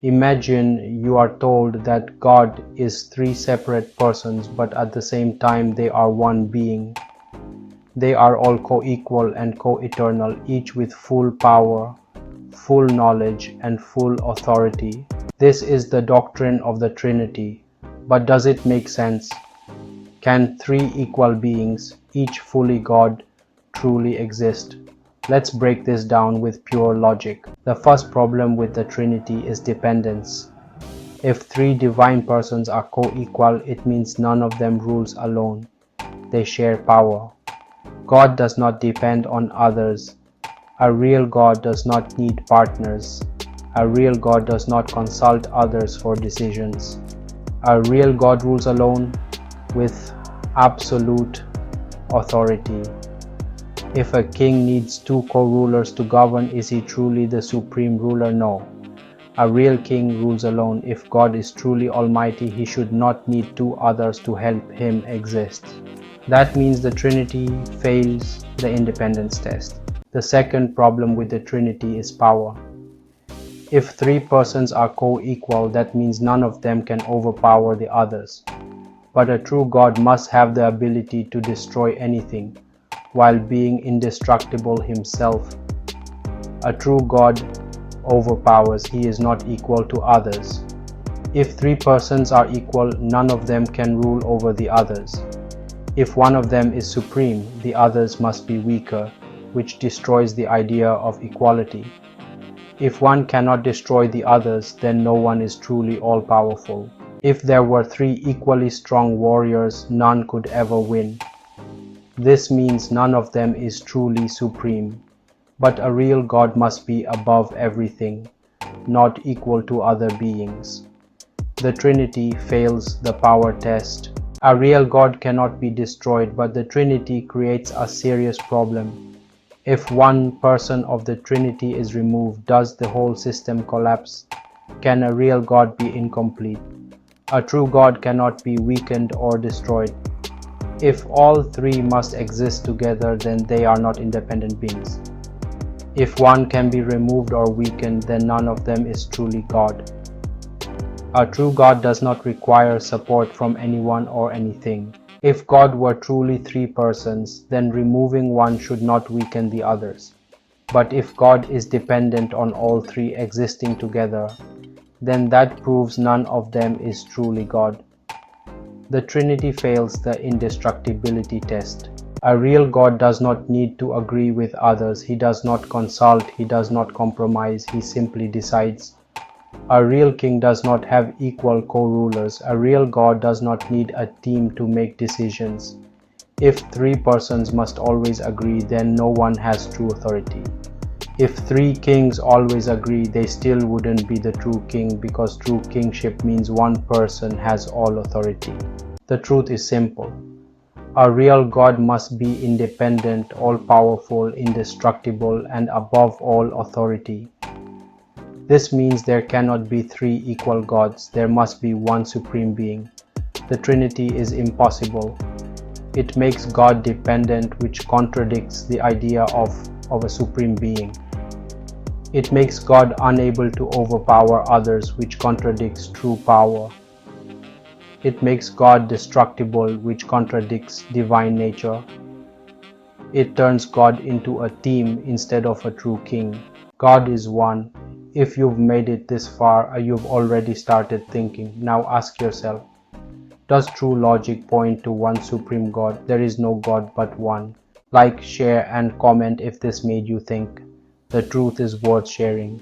Imagine you are told that God is three separate persons, but at the same time they are one being. They are all co-equal and co-eternal, each with full power, full knowledge, and full authority. This is the doctrine of the Trinity. But does it make sense? Can three equal beings, each fully God, truly exist? Let's break this down with pure logic. The first problem with the Trinity is dependence. If three divine persons are co-equal, it means none of them rules alone. They share power. God does not depend on others. A real God does not need partners. A real God does not consult others for decisions. A real God rules alone with absolute authority. If a king needs two co-rulers to govern, is he truly the supreme ruler? No. A real king rules alone. If God is truly almighty, he should not need two others to help him exist. That means the Trinity fails the independence test. The second problem with the Trinity is power. If three persons are co-equal, that means none of them can overpower the others. But a true God must have the ability to destroy anything, while being indestructible himself. A true God overpowers, he is not equal to others. If three persons are equal, none of them can rule over the others. If one of them is supreme, the others must be weaker, which destroys the idea of equality. If one cannot destroy the others, then no one is truly all-powerful. If there were three equally strong warriors, none could ever win. This means none of them is truly supreme. But a real God must be above everything, not equal to other beings. The Trinity fails the power test. A real God cannot be destroyed, but the Trinity creates a serious problem. If one person of the Trinity is removed, does the whole system collapse? Can a real God be incomplete? A true God cannot be weakened or destroyed. If all three must exist together, then they are not independent beings. If one can be removed or weakened, then none of them is truly God. A true God does not require support from anyone or anything. If God were truly three persons, then removing one should not weaken the others. But if God is dependent on all three existing together, then that proves none of them is truly God. The Trinity fails the indestructibility test. A real God does not need to agree with others. He does not consult. He does not compromise. He simply decides. A real king does not have equal co-rulers. A real God does not need a team to make decisions. If three persons must always agree, then no one has true authority. If three kings always agree, they still wouldn't be the true king, because true kingship means one person has all authority. The truth is simple. A real God must be independent, all-powerful, indestructible, and above all authority. This means there cannot be three equal gods. There must be one supreme being. The Trinity is impossible. It makes God dependent, which contradicts the idea of a supreme being. It makes God unable to overpower others, which contradicts true power. It makes God destructible, which contradicts divine nature. It turns God into a team instead of a true king. God is one. If you've made it this far, you've already started thinking. Now ask yourself, does true logic point to one supreme God? There is no God but one. Like, share, and comment if this made you think. The truth is worth sharing.